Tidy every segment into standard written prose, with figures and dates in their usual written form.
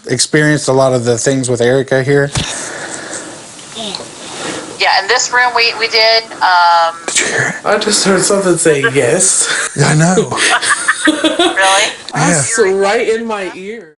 experienced a lot of the things with Erica here. Yeah, in this room we did. Did you hear it? I just heard something say yes. I know. Really? That's right in my ear.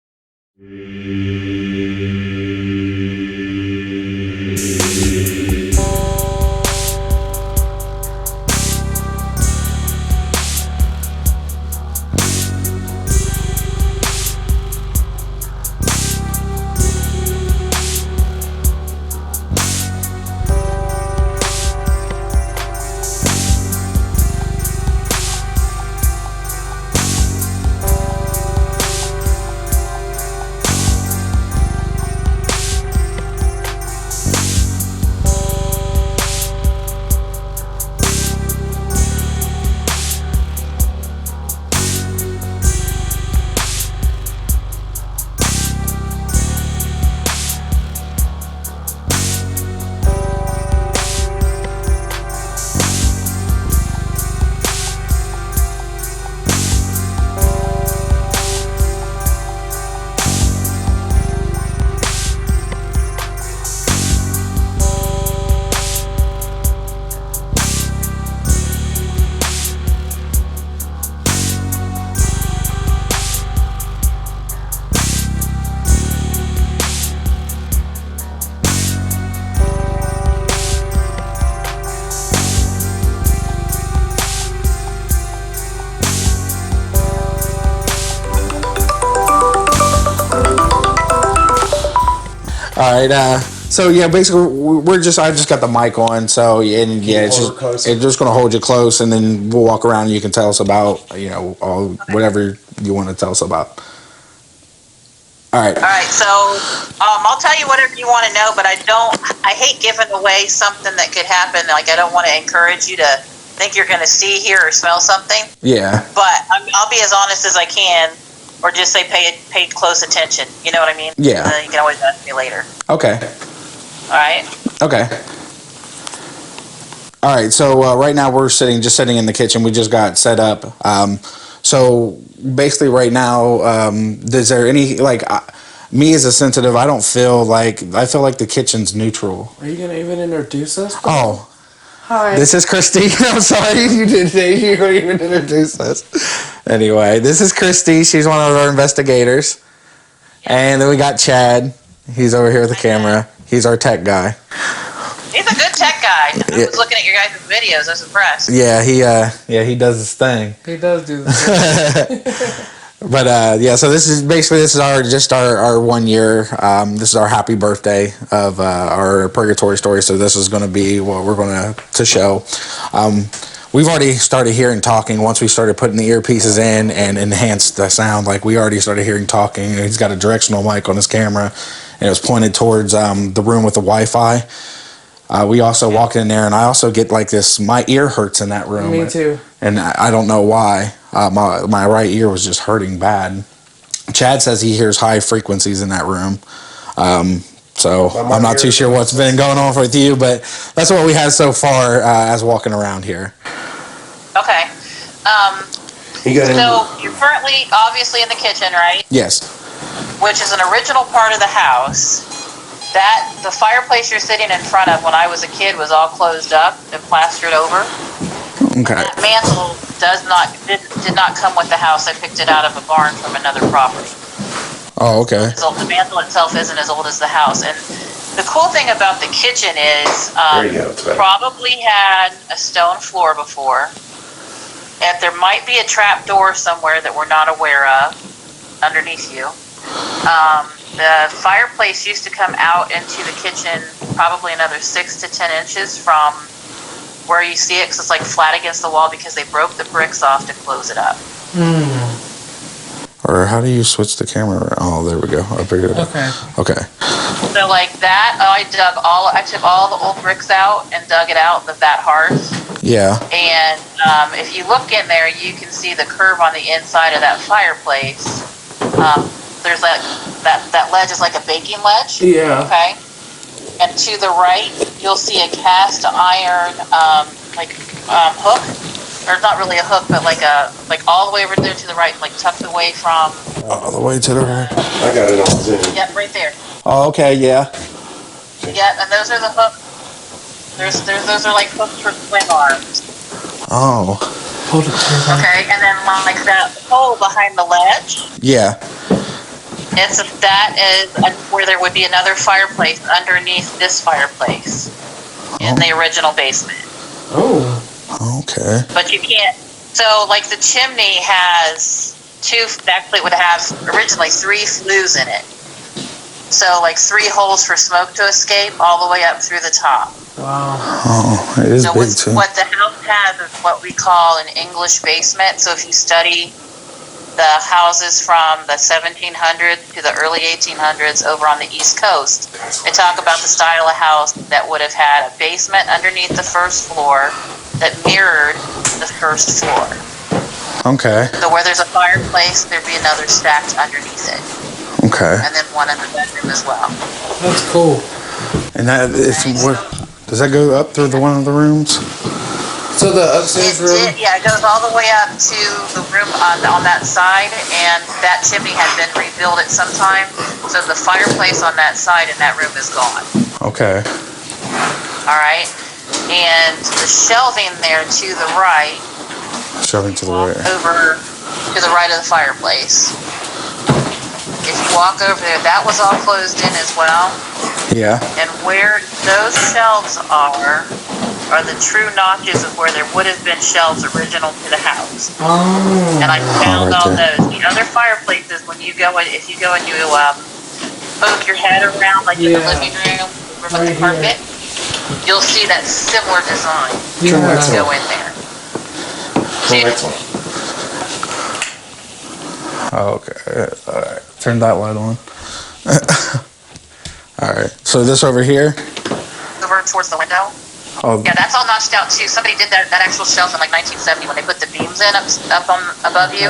All right. So yeah, basically I just got the mic on. So and yeah, it's just gonna hold you close, and then we'll walk around and you can tell us about all whatever you want to tell us about. All right. All right. So I'll tell you whatever you want to know, but I hate giving away something that could happen. Like I don't want to encourage you to think you're going to see, hear, or smell something. Yeah. But I'll be as honest as I can. Or just say pay close attention. You know what I mean? Yeah. You can always ask me later. Okay. All right. Okay. All right. So right now we're just sitting in the kitchen. We just got set up. So basically, right now, is there any me as a sensitive? I feel like the kitchen's neutral. Are you gonna even introduce us? Oh. Hi. This is Christy. I'm sorry you didn't even introduce us. Anyway, this is Christy. She's one of our investigators. And then we got Chad. He's over here with the camera. He's our tech guy. He's a good tech guy. I was looking at your guys' videos. I was impressed. Yeah, he does his thing. He does do this. But yeah, so this is our 1 year. This is our happy birthday of our Purgatory story. So this is going to be what we're going to show. We've already started hearing talking once we started putting the earpieces in and enhanced the sound. Like we already started hearing talking. He's got a directional mic on his camera, and it was pointed towards the room with the Wi-Fi. We also walk in there, and I also get like this. My ear hurts in that room. Me too. And I don't know why. My right ear was just hurting bad. Chad says he hears high frequencies in that room. So I'm not too sure what's been going on with you, but that's what we have so far as walking around here. Okay. So you're currently obviously in the kitchen, right? Yes. Which is an original part of the house. The fireplace you're sitting in front of when I was a kid was all closed up and plastered over. Okay. That mantle did not come with the house. I picked it out of a barn from another property. Oh, okay. So the mantle itself isn't as old as the house. And the cool thing about the kitchen is probably had a stone floor before. And there might be a trap door somewhere that we're not aware of underneath you. The fireplace used to come out into the kitchen probably another 6 to 10 inches from where you see it, because it's like flat against the wall because they broke the bricks off to close it up. Or how do you switch the camera? Oh, there we go. I figured it out. Okay. So like that, I took all the old bricks out and dug it out of that hearth. Yeah. And if you look in there, you can see the curve on the inside of that fireplace. There's that ledge is like a baking ledge. Yeah. Okay. And to the right, you'll see a cast iron hook or not really a hook, but like all the way over there to the right, like tucked away from. All the way to the right. I got it on Zoom. Yep, right there. Oh, okay, yeah. Yeah, and those are the hook. Those are like hooks for swing arms. Oh, Hold it to your back. Okay, and then like that hole behind the ledge. yeah. That is where there would be another fireplace underneath this fireplace in the original basement. Oh. Okay. But you can't. So like the chimney has actually it would have originally 3 flues in it. So like 3 holes for smoke to escape all the way up through the top. Wow. Oh, it is So big too. what the house has is what we call an English basement. So if you study the houses from the 1700s to the early 1800s over on the East Coast, they talk about the style of house that would have had a basement underneath the first floor that mirrored the first floor. Okay. So where there's a fireplace, there'd be another stacked underneath it, Okay. and then one in the bedroom as well. That's cool. And that is what? Does that go up through one of the rooms? So the upstairs room. It goes all the way up to the room on that side, and that chimney had been rebuilt at some time, so the fireplace on that side in that room is gone. Okay. All right, and the shelving there to the right, Shoving to the right. over to the right of the fireplace. If you walk over there, that was all closed in as well. Yeah. And where those shelves are the true notches of where there would have been shelves original to the house. Oh. And I found right all there. those. The other fireplaces, when you go in, if you go and you poke your head around, like in the Yeah. living room, over Right the carpet, you'll see that similar design. Yeah. When you go in there. See, Next one. Oh, okay. All right. Turn that light on. All right. So this over here. over towards the window. Oh, Yeah, that's all notched out too. Somebody did that actual shelf in like 1970 when they put the beams in up on above you.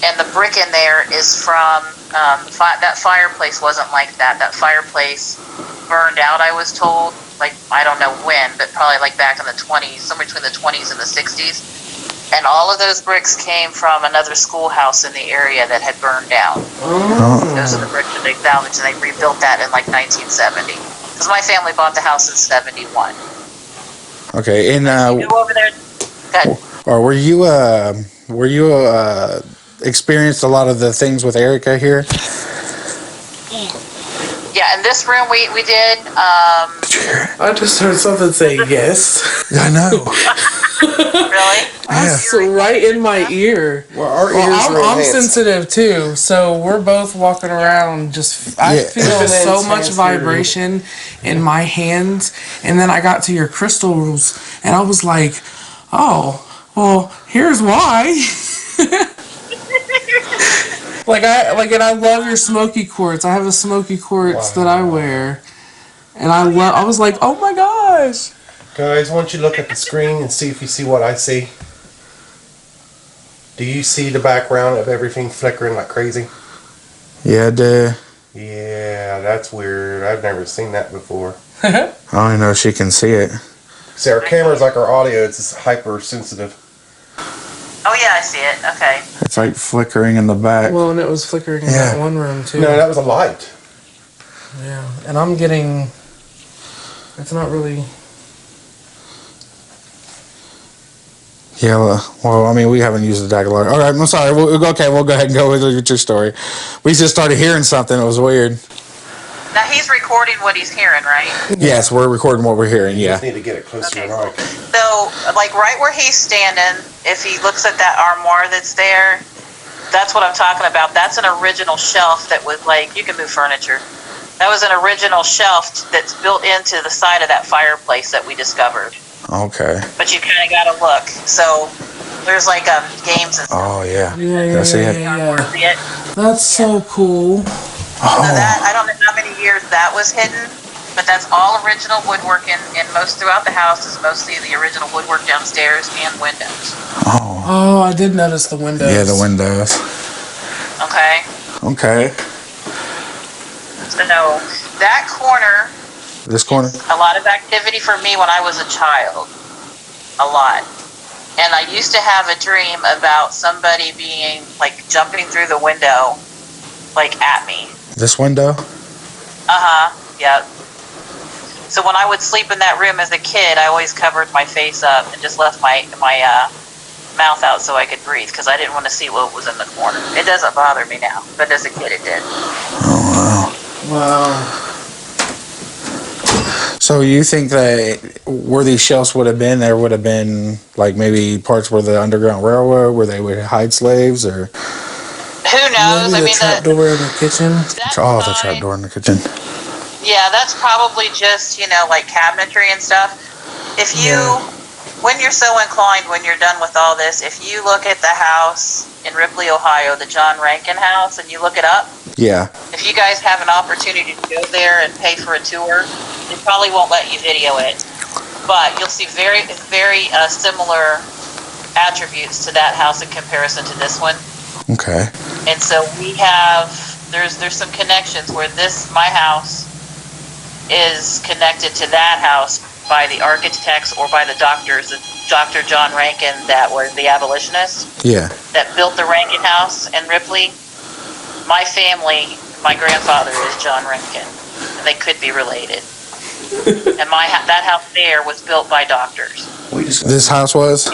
And the brick in there is from that fireplace wasn't like that. That fireplace burned out, I was told. Like, I don't know when, but probably like back in the 20s, somewhere between the 20s and the 60s. And all of those bricks came from another schoolhouse in the area that had burned down. Those are the bricks that they salvaged, and they rebuilt that in like 1970. Because my family bought the house in 71. okay. And You go over there. Good. or were you experienced a lot of the things with Erica here? Yeah, in this room we did. Did you hear it? I just heard something say yes. I know. Really? That's right in my ear. Well, our Well, ears are I'm enhanced. sensitive too, so we're both walking around. I Yeah. feel It's an so much intense vibration in my hands, and then I got to your crystals, and I was like, "Oh, well, here's why." And I love your smoky quartz. I have a smoky quartz that I wear, and I was like, "Oh my gosh!" Guys, why don't you look at the screen and see if you see what I see? Do you see the background of everything flickering like crazy? Yeah, dude. Yeah, that's weird. I've never seen that before. I don't even know if she can see it. See, our camera's like our audio. It's hypersensitive. Oh yeah, I see it. Okay. It's like flickering in the back. Well, and it was flickering in Yeah. that one room too. No, that was a light. Yeah, and I'm getting. It's not really. Yeah, well, I mean, we haven't used the deck a lot. All right, I'm sorry. We'll go ahead and go with your story. We just started hearing something. It was weird. Now he's recording what he's hearing, right? Yes, we're recording what we're hearing. You Yeah. just need to get it close to Okay. your mic. So, like right where he's standing, if he looks at that armoire that's there, that's what I'm talking about. That's an original shelf that was like, you can move furniture. That was an original shelf that's built into the side of that fireplace that we discovered. Okay. But you kind of got to look. So there's like games and stuff. Oh yeah. Yeah, see it? Yeah. See it? That's so cool. So that, I don't know how many years that was hidden, but that's all original woodwork and most throughout the house is mostly the original woodwork downstairs and windows. Oh. Oh, I did notice the windows. Yeah, the windows. Okay? Okay. So that corner, This corner. a lot of activity for me when I was a child. A lot. And I used to have a dream about somebody being, like, jumping through the window, like, at me. This window? Yep. So when I would sleep in that room as a kid, I always covered my face up and just left my mouth out so I could breathe, because I didn't want to see what was in the corner. It doesn't bother me now, but as a kid it did. Oh, wow. Wow. So you think that where these shelves would have been, there would have been like maybe parts where the Underground Railroad, where they would hide slaves, or Who knows? Maybe the trap door in the kitchen. that's oh, the fine. trap door in the kitchen. Yeah, that's probably just, like cabinetry and stuff. If you, when you're so inclined, when you're done with all this, if you look at the house in Ripley, Ohio, the John Rankin house, and you look it up, Yeah. if you guys have an opportunity to go there and pay for a tour, they probably won't let you video it. But you'll see very, very similar attributes to that house in comparison to this one. Okay. And so we have, there's some connections where my house is connected to that house by the architects or by the doctors. Dr. John Rankin, that was the abolitionist Yeah. that built the Rankin house in Ripley. My family, my grandfather is John Rankin, and they could be related. And that house there was built by doctors. This house was?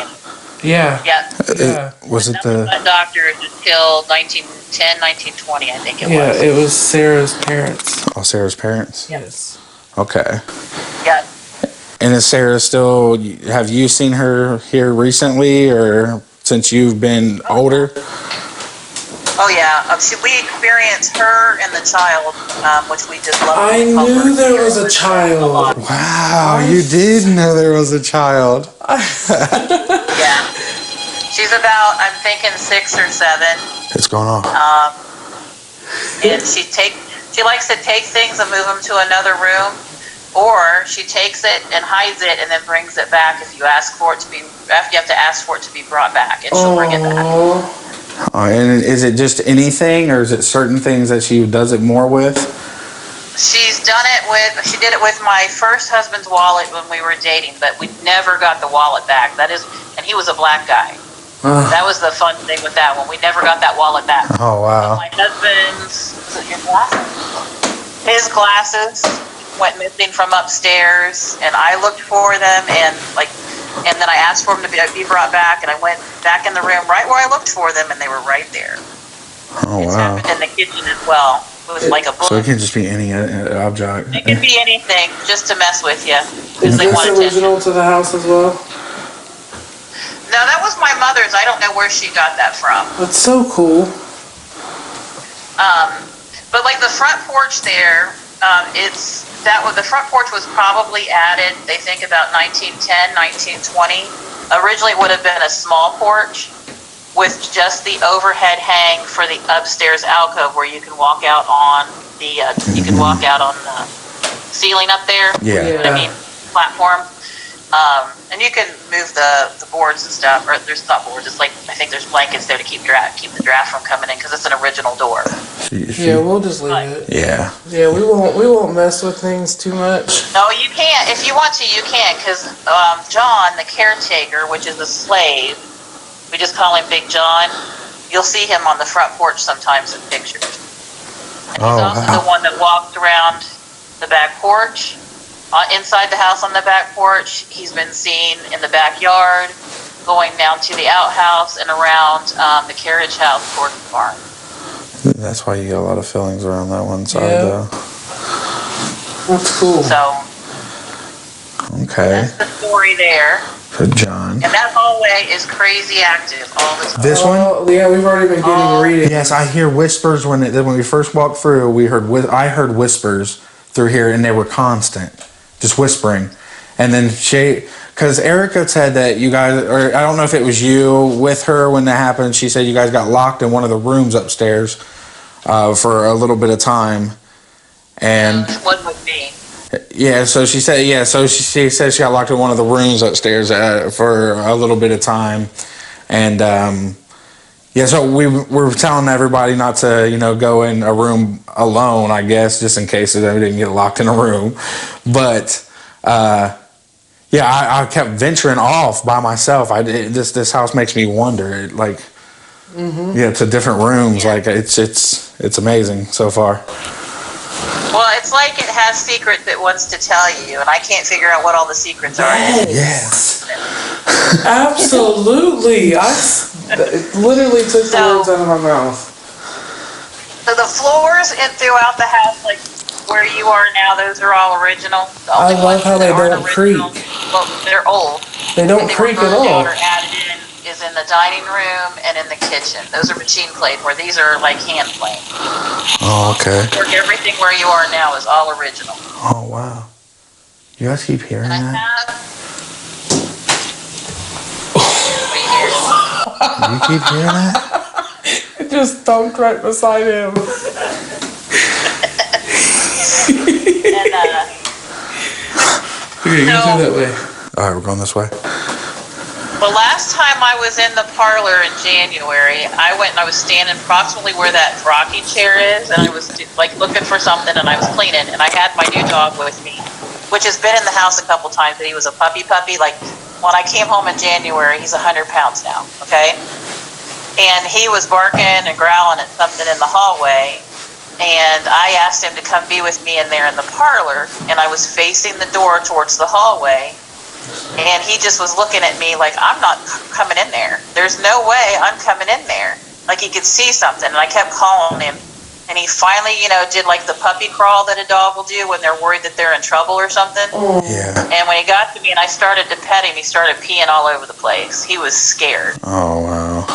Yeah. Yeah. Yeah. Was it Nothing the? but doctors until 1910, 1920, I think it Yeah, was. it was Sarah's parents. Oh, Sarah's parents? Yes. Okay. Yeah. And is Sarah still, have you seen her here recently or since you've been older? Oh yeah, we experienced her and the child, which we just love. I knew there was a child. Wow, you did know there was a child. Yeah, she's about, I'm thinking 6 or 7, What's going on? and she likes to take things and move them to another room, or she takes it and hides it and then brings it back if you ask for it to be. You have to ask for it to be brought back, and she'll bring it back. Oh, And is it just anything or is it certain things that she does it more with? She did it with my first husband's wallet when we were dating, but we never got the wallet back. And he was a black guy. That was the fun thing with that one. We never got that wallet back. Oh, wow. My husband's, was it your glasses? His glasses went missing from upstairs, and I looked for them, and then I asked for them to be brought back, and I went back in the room right where I looked for them, and they were right there. Oh, It's wow. happened in the kitchen as well. It was like a book. So it can just be any object. It could be anything, just to mess with you. is They this want attention. original to the house as well? No, that was my mother's. I don't know where she got that from. That's so cool. But like the front porch there, the front porch was probably added, they think about 1910, 1920. Originally it would have been a small porch with just the overhead hang for the upstairs alcove where you can walk out on the ceiling up there. Yeah. You know what I mean? Platform. And you can move the boards and stuff, or there's not boards, it's like, I think there's blankets there to keep the draft from coming in, because it's an original door. Yeah, we'll just leave it. Yeah. Yeah, we won't mess with things too much. No, you can't. If you want to, you can, because John, the caretaker, which is a slave, we just call him Big John, you'll see him on the front porch sometimes in pictures. And he's also the one that walked around the back porch. Inside the house on the back porch, he's been seen in the backyard, going down to the outhouse and around the carriage house toward the barn. That's why you get a lot of fillings around that one side, Yeah. though. That's cool. So Okay. that's the story there. For John. And that hallway is crazy active all the time. This one? Oh, yeah, we've already been getting readings. Yes, I hear whispers when we first walked through. I heard whispers through here, and they were constant, just whispering. And then because Erica said that you guys, or I don't know if it was you with her when that happened. She said you guys got locked in one of the rooms upstairs for a little bit of time, and One would be. yeah. So she said, she said she got locked in one of the rooms upstairs for a little bit of time, and yeah. So we were telling everybody not to, go in a room alone. I guess just in case they didn't get locked in a room, but. Yeah, I kept venturing off by myself. This house makes me wonder. Yeah, to different rooms. Yeah. Like it's amazing so far. Well, it's like it has secrets it wants to tell you, and I can't figure out what all the secrets are. Yes. Absolutely. It literally took the So- words out of my mouth. So the floors and throughout the house, like where you are now, those are all original. The I only love ones how that they aren't don't creak. original- Well, they're old. They don't They creak were at burned all. out or added in is in the dining room and in the kitchen. Those are machine played, where these are like hand played. Oh, okay. Everything where you are now is all original. Oh, wow. You guys keep hearing And I that? have. What do you hear? You keep hearing that? It just thumped right beside him. And Okay, go through that way. All right, we're going this way. the last time I was in the parlor in January, I went and I was standing approximately where that rocking chair is, and I was like looking for something, and I was cleaning, and I had my new dog with me, which has been in the house a couple times, but he was a puppy. Like when I came home in January, he's 100 pounds now, okay? And he was barking and growling at something in the hallway, and I asked him to come be with me in there in the parlor, and I was facing the door towards the hallway, and he just was looking at me like, I'm not coming in there. There's no way I'm coming in there. Like he could see something, and I kept calling him, and he finally, did like the puppy crawl that a dog will do when they're worried that they're in trouble or something. Yeah. And when he got to me and I started to pet him, he started peeing all over the place. He was scared. Oh, wow.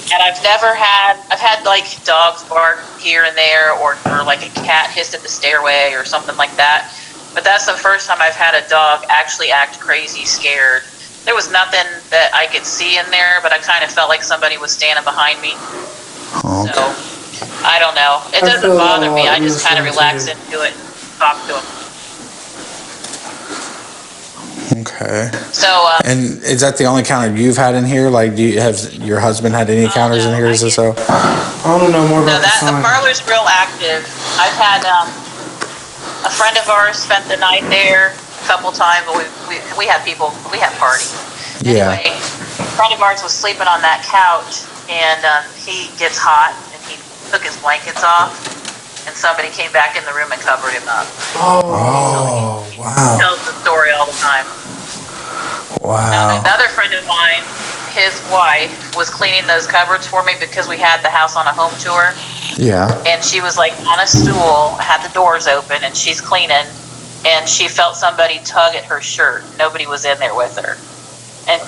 And I've had like dogs bark here and there, or like a cat hissed at the stairway or something like that. But that's the first time I've had a dog actually act crazy scared. There was nothing that I could see in there, but I kind of felt like somebody was standing behind me. Okay. So, I don't know. It I doesn't feel bother me. I you just kind of listen relax to- into it and talk to him. Okay. So, And is that the only counter you've had in here? Like, have your husband had any counters in no, here? I Is it get- so? I want to know more no, about the sign. parlor's real active. I've had a friend of ours spent the night there a couple times, but we have people, we have parties. Yeah. Anyway, a friend of ours was sleeping on that couch, and he gets hot, and he took his blankets off, and somebody came back in the room and covered him up. Oh, wow. Tells the story all the time. Wow. Another friend of mine, his wife, was cleaning those cupboards for me because we had the house on a home tour, Yeah. and she was like on a stool, had the doors open, and she's cleaning, and she felt somebody tug at her shirt. Nobody was in there with her. And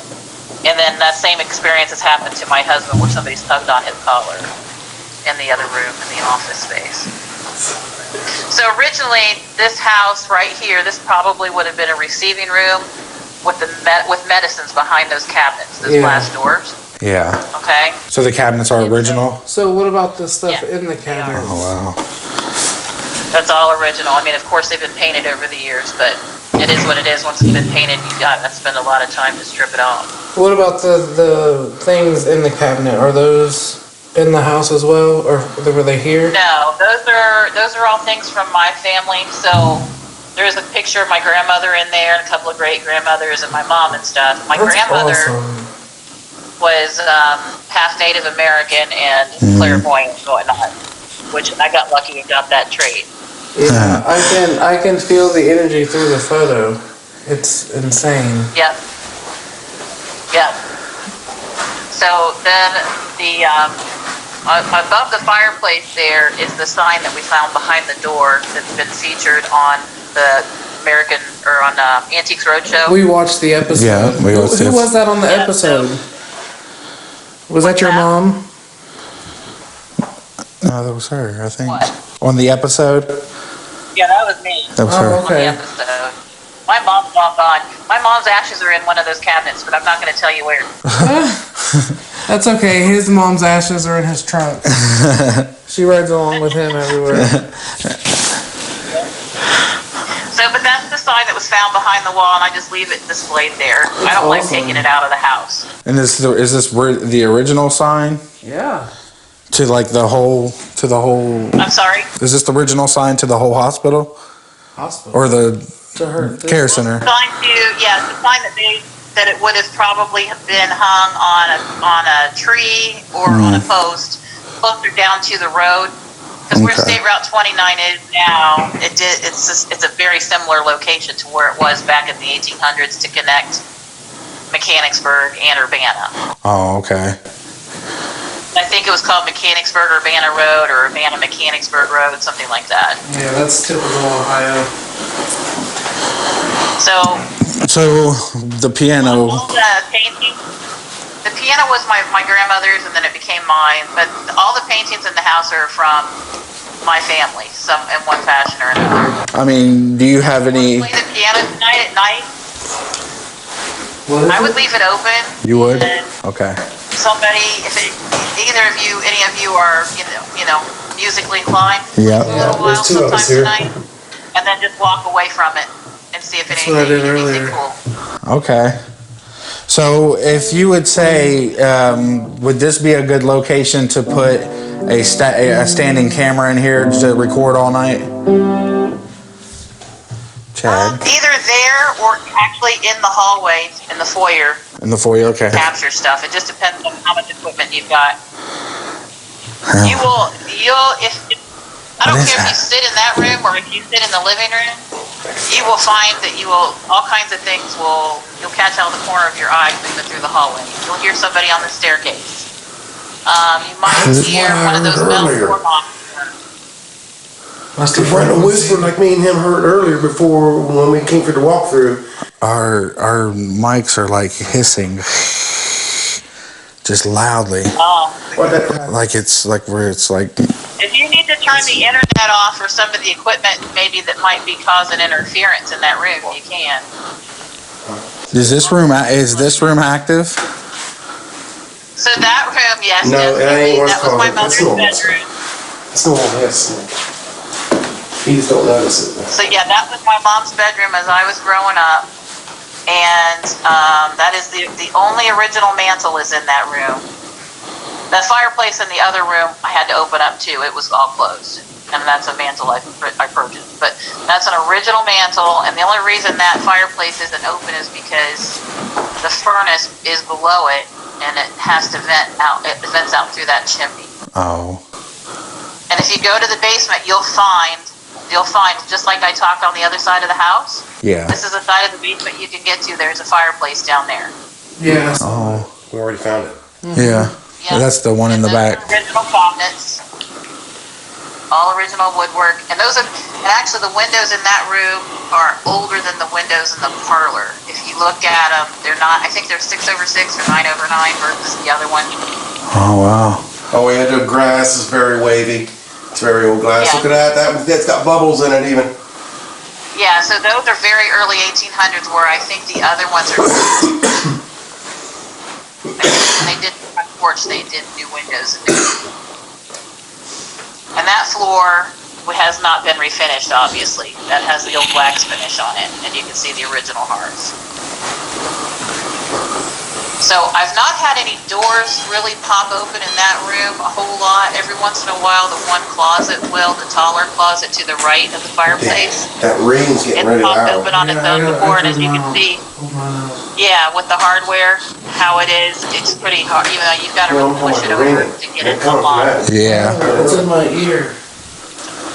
then that same experience has happened to my husband, where somebody's tugged on his collar in the other room, in the office space. So originally, this house right here, this probably would have been a receiving room with with medicines behind those cabinets, those Yeah. glass doors. Yeah. Okay. So the cabinets are original? So what about the stuff Yeah, in the they are. cabinets? Oh, wow. That's all original. I mean, of course, they've been painted over the years, but it is what it is. Once it's been painted, you got to spend a lot of time to strip it off. What about the things in the cabinet? Are those in the house as well, or were they here? No, those are all things from my family. So there's a picture of my grandmother in there, and a couple of great grandmothers, and my mom and stuff. My That's grandmother awesome. was half Native American and clairvoyant and whatnot, which I got lucky and got that trait. Yeah, I can feel the energy through the photo. It's insane. Yep. Yep. So then the above the fireplace there is the sign that we found behind the door that's been featured on the American or on Antiques Roadshow. We watched the episode. Yeah, we watched Who it. was that on the Yeah, episode? Was that your that? mom? No, that was her, I think. What? On the episode? Yeah, that was me. That was Oh, her. okay. On the episode. My mom's long gone. My mom's ashes are in one of those cabinets, but I'm not going to tell you where. That's okay. His mom's ashes are in his trunk. She rides along with him everywhere. So, but that's the sign that was found behind the wall, and I just leave it displayed there. I don't like awesome. taking it out of the house. And is this where the original sign Yeah. to like the whole I'm sorry. is this the original sign to the whole hospital Hospital. or the To her. Care Center. Sign to, yeah, the sign that it would have probably been hung on a tree or on a post closer down to the road. Because where Okay. State Route 29 is now, it's a very similar location to where it was back in the 1800s to connect Mechanicsburg and Urbana. Oh, okay. I think it was called Mechanicsburg Urbana Road or Urbana Mechanicsburg Road, something like that. Yeah, that's typical Ohio. So So the piano. all the paintings, the piano was my grandmother's and then it became mine, but all the paintings in the house are from my family, some in one fashion or another. I mean, do you have any? Play the piano tonight at night. What is I would it? leave it open. You would? And Okay. somebody, any of you are, musically inclined. Yeah. A little while there's two of us sometime here. tonight, and then just walk away from it and see if That's what I did anything earlier. cool. Okay. So if you would say, would this be a good location to put a standing camera in here to record all night? Chad, Either there or actually in the hallway, in the foyer, in the foyer. Okay. capture stuff. It just depends on how much equipment you've got. Yeah. I don't What is care if that? you sit in that room or if you sit in the living room, you will find that all kinds of things you'll catch out of the corner of your eye moving through the hallway. You'll hear somebody on the staircase. You might hear one of those metal Earlier. door locks. Must Because have Brandon whispered like me and him heard earlier before when we came for the walkthrough. Our mics are like hissing, just loudly, What that? like it's like where it's like. If you need to turn the internet off for some of the equipment maybe that might be causing interference in that room, you can. Is this room active? So that room, yes, No, it definitely. ain't worth That was my calling. It's mother's normal. bedroom. It's no one else. You just don't notice it. So yeah, that was my mom's bedroom as I was growing up. And that is the only original mantle is in that room. The fireplace in the other room I had to open up too. It was all closed. And that's a mantle I purchased. But that's an original mantle, and the only reason that fireplace isn't open is because the furnace is below it, and it has to vent out. It vents out through that chimney. Oh. And if you go to the basement, you'll find just like I talked on the other side of the house. Yeah. This is the side of the basement you can get to. There's a fireplace down there. Yeah. Oh. We already found it. Yeah. Yeah. That's the one in And the those back. are original cabinets, all original woodwork, and actually the windows in that room are older than the windows in the parlor. If you look at them, they're not. I think they're 6/6 or 9/9 versus the other one. Oh wow. Oh yeah, the grass is very wavy. It's very old glass. Yeah. Look at that. That's got bubbles in it even. Yeah, so those are very early 1800s, where I think the other ones are. They did front porch. They did new windows and that floor has not been refinished. Obviously, that has the old wax finish on it, and you can see the original hearts. So I've not had any doors really pop open in that room a whole lot. Every once in a while, the one closet will, the taller closet to the right of the fireplace, That ring's getting it's ready to popped howl. open on its own before, and as you can see, yeah, with the hardware, how it is, it's pretty hard. You know, you've got to really push it over to get it to unlock. Yeah. It's in my ear.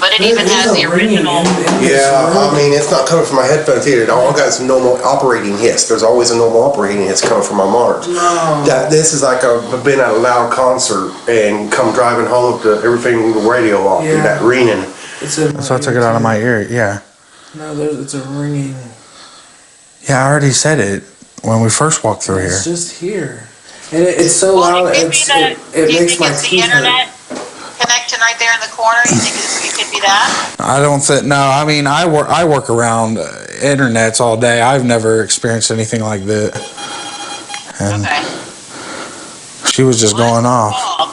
But it even has the original. Yeah, I mean, it's not coming from my headphones either. All I got is normal operating hiss. There's always a normal operating hiss coming from my monitors. No. This is like I've been at a loud concert and come driving home with everything, the radio off, Yeah. and that ringing. It's in my So I took it out of my ear. Yeah. No, it's a ringing. Yeah, I already said it when we first walked through here. It's just here. And it's so Well, loud, it could be it do you makes think my it's the teeth hurt. internet connection right there in the corner? You think it could be that? I don't think. No, I mean I work around internets all day. I've never experienced anything like that. And Okay. she was just Well, going it's your off. call.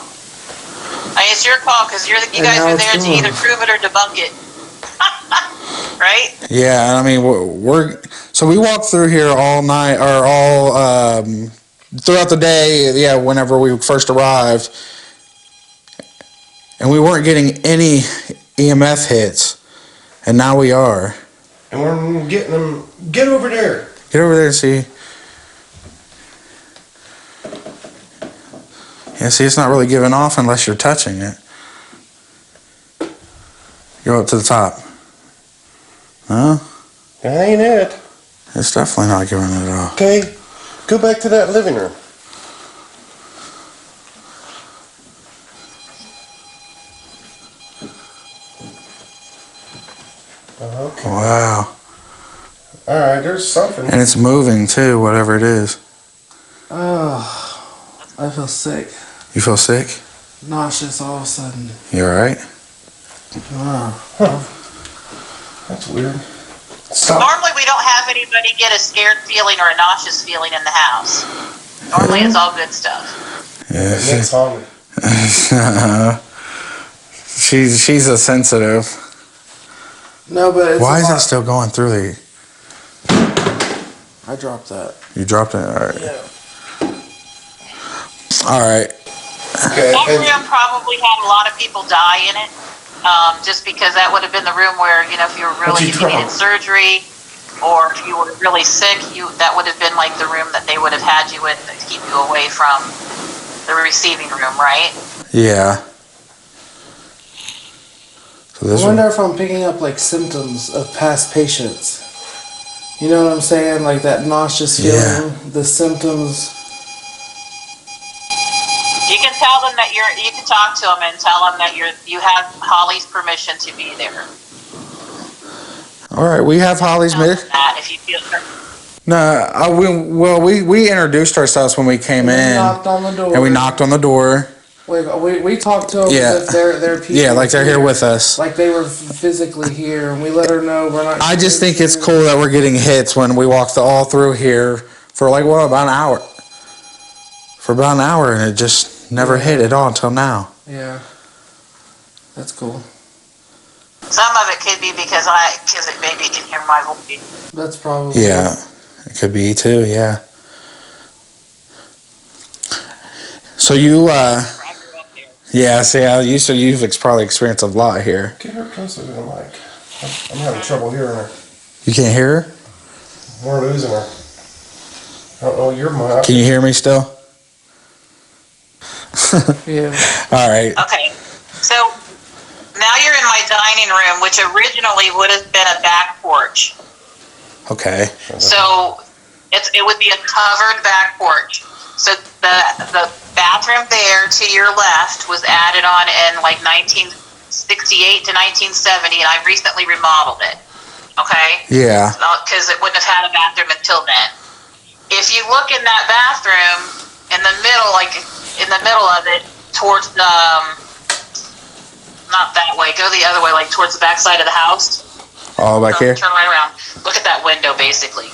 I mean, it's your call because you And guys how are it's there to going. either prove it or debunk it. Right? Yeah, I mean so we walked through here all night or all throughout the day. Yeah, whenever we first arrived, and we weren't getting any EMF hits, and now we are. and we're getting them. Get over there. Get over there and see. Yeah, see, it's not really giving off unless you're touching it. Go up to the top. Huh? That ain't it. It's definitely not giving it off. Okay, go back to that living room. Okay. Wow. All right, there's something. And it's moving too, whatever it is. Oh, I feel sick. You feel sick? Nauseous all of a sudden. You alright? Wow. That's weird. Stop. Normally, we don't have anybody get a scared feeling or a nauseous feeling in the house. Normally, it's all good stuff. Yeah. Nick's hungry. She's a sensitive. No, but it's Why a is lot. that still going through the... I dropped that. You dropped it? Alright. Yeah. Alright. Okay. That and- room probably had a lot of people die in it, just because that would have been the room where, if you were What'd really, you if you drop? needed surgery, or if you were really sick, that would have been like the room that they would have had you in to keep you away from the receiving room, right? Yeah. So this I one... wonder if I'm picking up like symptoms of past patients. You know what I'm saying? Like that nauseous feeling, the symptoms. You can tell them that you can talk to them and tell them that you have Holly's permission to be there. Alright, we have Holly's... Tell them that if you feel. No, we introduced ourselves when we came We in. knocked on the door. And we knocked on the door. We talked to them Yeah. as if they're people. Yeah, like they're here with us. Like they were physically here, and we let her know we're not. I just think it's cool that we're getting hits when we walked all through here for about an hour. For about an hour, and it just never hit at all until now. Yeah, that's cool. Some of it could be because it maybe can hear my voice. That's probably. Yeah, it could be too. Yeah. So you, I grew up there. yeah. See, you've probably experienced a lot here. Get her closer to the mic. I'm having trouble hearing her. You can't hear her? We're losing her. I don't know your mic. Can you hear me still? Yeah. All right. Okay, so now you're in my dining room, which originally would have been a back porch. Okay. So it would be a covered back porch. So the bathroom there to your left was added on in like 1968 to 1970, and I recently remodeled it. Okay? Yeah. Because it wouldn't have had a bathroom until then. If you look in that bathroom, in the middle of it, towards the, not that way, go the other way, like towards the back side of the house. All back here. Turn right around. Look at that window, basically.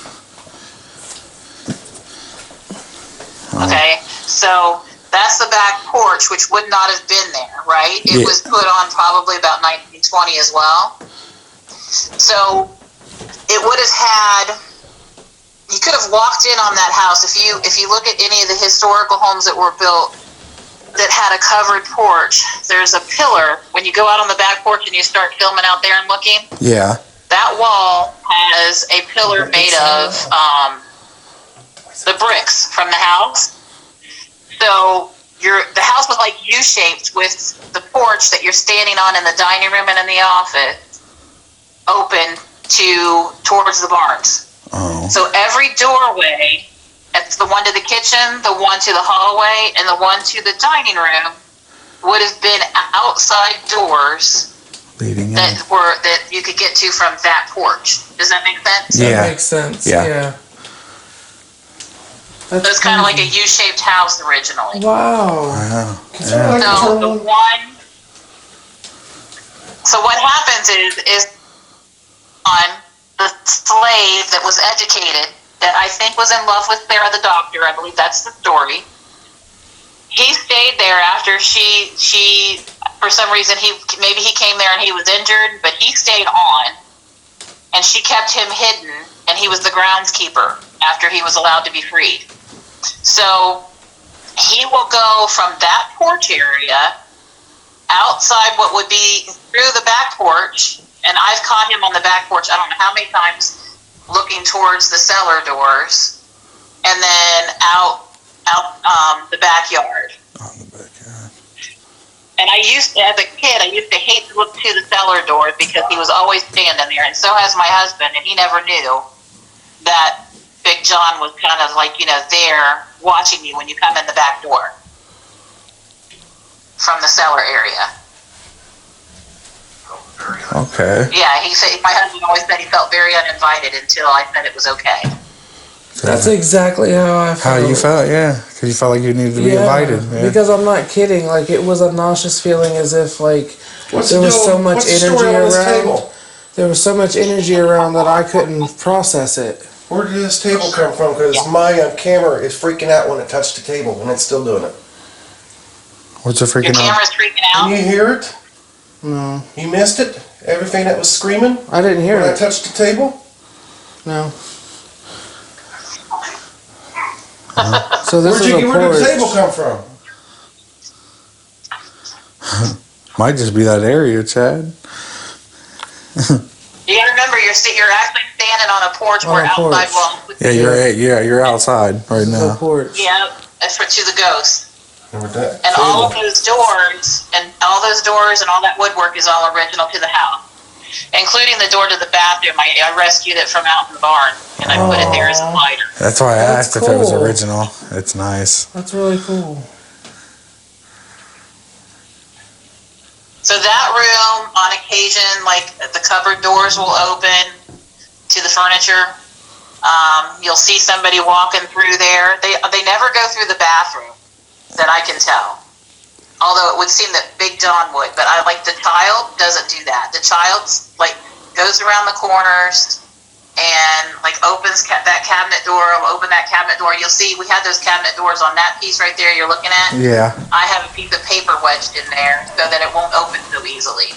Okay, so that's the back porch, which would not have been there, right? It Yeah. was put on probably about 1920 as well. So it would have had. You could have walked in on that house if you look at any of the historical homes that were built that had a covered porch. There's a pillar when you go out on the back porch and you start filming out there and looking. Yeah. That wall has a pillar made of the bricks from the house. So the house was like U-shaped with the porch that you're standing on in the dining room and in the office open towards the barns. Oh. So every doorway, it's the one to the kitchen, the one to the hallway, and the one to the dining room would have been outside doors Leading in. that you could get to from that porch. Does that make sense? Yeah. That makes sense. Yeah. Yeah. So it's kind of like a U-shaped house originally. Wow. Wow. So the one. So what happens is on the slave that was educated, that I think was in love with Sarah the doctor. I believe that's the story. He stayed there after she for some reason maybe he came there and he was injured, but he stayed on, and she kept him hidden, and he was the groundskeeper after he was allowed to be freed. So he will go from that porch area outside what would be through the back porch, and I've caught him on the back porch, I don't know how many times, looking towards the cellar doors, and then out the backyard. On the backyard. And as a kid, I used to hate to look to the cellar doors because he was always standing there, and so has my husband, and he never knew that Big John was kind of like, there watching you when you come in the back door from the cellar area. Okay. Yeah, he said, my husband always said he felt very uninvited until I said it was okay. That's exactly how I felt. How you felt, yeah. Because you felt like you needed to be invited. Yeah. Because I'm not kidding. Like, it was a nauseous feeling, as if like What's there the was deal- so much what's the energy story on this around. table? There was so much energy around that I couldn't process it. Where did this table come from? Because my camera is freaking out when it touched the table, and it's still doing it. What's your Your freaking out? camera's freaking Can out? you hear it? No, You missed it? Everything that was screaming I didn't hear when I it. touched the table? No. So this Where did the table porch. come from? Might just be that area, Chad. You gotta remember, you're actually standing on a porch On where a outside porch. well, You're outside right The now. porch. yeah, that's for to the ghost. Remember that And all of table? those doors and all that woodwork is all original to the house, including the door to the bathroom. I rescued it from out in the barn, and I put it there as a Aw. lighter. That's why I That's asked if it was cool. original. It's nice. That's really cool. So that room, on occasion, like the cupboard doors will open to the furniture. You'll see somebody walking through there. They never go through the bathroom, that I can tell. Although it would seem that Big John would, but the child doesn't do that. The child's goes around the corners and opens that cabinet door. Will open that cabinet door. You'll see we have those cabinet doors on that piece right there you're looking at. Yeah. I have a piece of paper wedged in there so that it won't open so easily.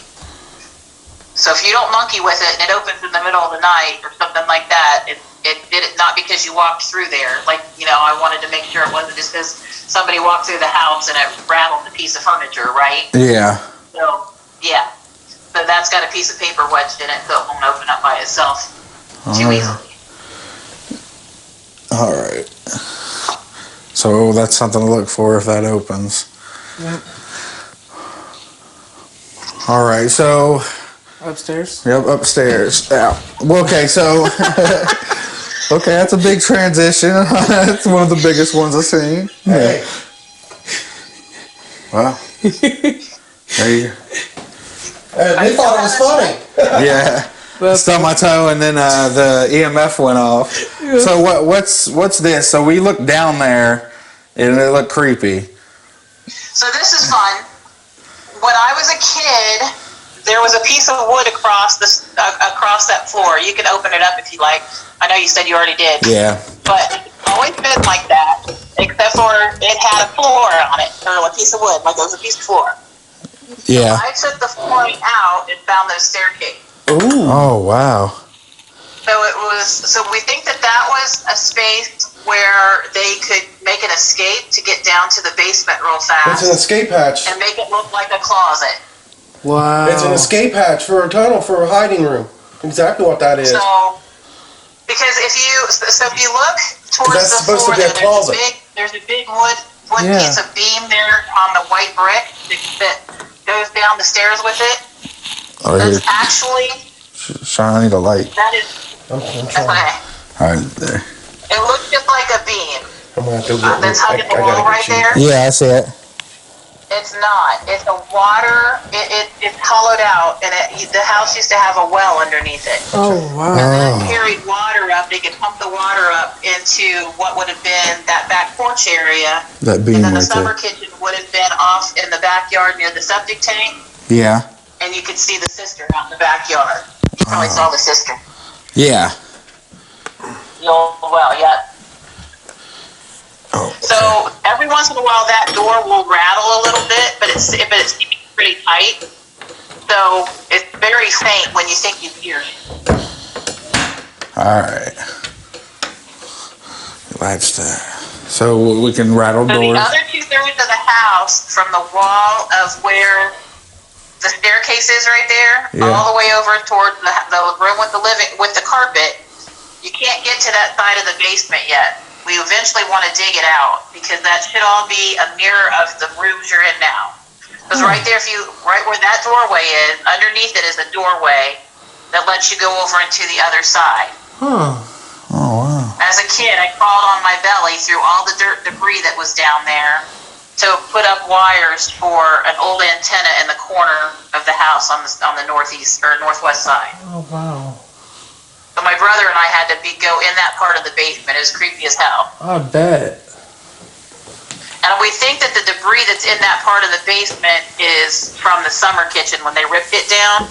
So if you don't monkey with it and it opens in the middle of the night or something like that, it did it not because you walked through there. I wanted to make sure it wasn't just because somebody walked through the house and it rattled the piece of furniture, right? Yeah. So, yeah. So that's got a piece of paper wedged in it so it won't open up by itself too easily. All right. So that's something to look for if that opens. Yep. All right. So, Upstairs. yep, upstairs. Yeah. Well, okay. So, okay, that's a big transition. That's one of the biggest ones I've seen. Hey, Wow. There you go. they thought it was funny. Yeah. Stubbed my toe, and then the EMF went off. So what's this? So we looked down there, and it looked creepy. So this is fun. When I was a kid, there was a piece of wood across that floor. You can open it up if you like. I know you said you already did. Yeah. But it's always been like that, except for it had a floor on it, or a piece of wood, like it was a piece of floor. Yeah. I took the flooring out and found those staircases. Ooh. Oh wow. So we think that was a space where they could make an escape to get down to the basement real It's an fast escape hatch. and make it look like a closet. Wow. It's an escape hatch for a tunnel for a hiding room. Exactly what that is. So, because if you look towards That's the supposed to floor, be a closet. there's a big wood Yeah. piece of beam there on the white brick that goes down the stairs with it. Oh, here. That's actually Shine the light. that is I'm that's trying. okay. All right. There. It looks just like a beam. I'm gonna have to get. That's hung in the I wall gotta right get you. there. Yeah, I see it. It's not. It's a water. It's hollowed out, and the house used to have a well underneath it. Oh wow. And then carried water up. They could pump the water up into what would have been that back porch area. That beam And then the right summer there. kitchen would have been off in the backyard near the septic tank. Yeah. And you could see the cistern out in the backyard. You probably saw the cistern. Yeah. The old well, yeah. Oh. So every once in a while that door will rattle a little bit, but it's pretty tight. So it's very faint when you think you hear it. All right. Latch that. So we can rattle So the doors. other 2/3 of the house, from the wall of where the staircase is right there, Yeah. all the way over toward the room with the carpet. You can't get to that side of the basement yet. We eventually want to dig it out because that should all be a mirror of the rooms you're in now. Because right there, right where that doorway is, underneath it is a doorway that lets you go over into the other side. Huh. Oh wow. As a kid, I crawled on my belly through all the dirt debris that was down there to put up wires for an old antenna in the corner of the house on the northeast or northwest side. Oh wow. So my brother and I had to go in that part of the basement. It was creepy as hell. I bet. And we think that the debris that's in that part of the basement is from the summer kitchen when they ripped it down.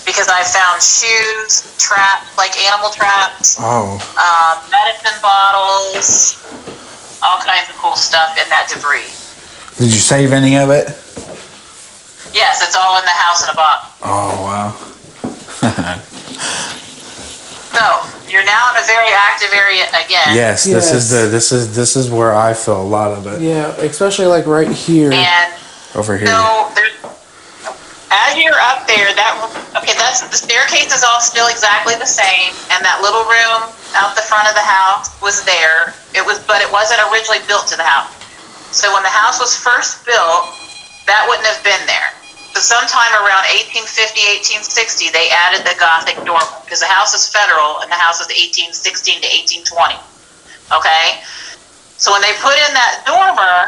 Because I found shoes, traps, like animal traps, Oh. medicine bottles, all kinds of cool stuff in that debris. Did you save any of it? Yes, it's all in the house in a box. Oh wow. So you're now in a very active area again. Yes, this is where I feel a lot of it. Yeah, especially like right here. And Over here. so as you're up there, that's the staircase is all still exactly the same, and that little room out the front of the house was there. But it wasn't originally built to the house. So when the house was first built, that wouldn't have been there. So sometime around 1850, 1860, they added the Gothic dormer because the house is federal and the house is 1816 to 1820. Okay, so when they put in that dormer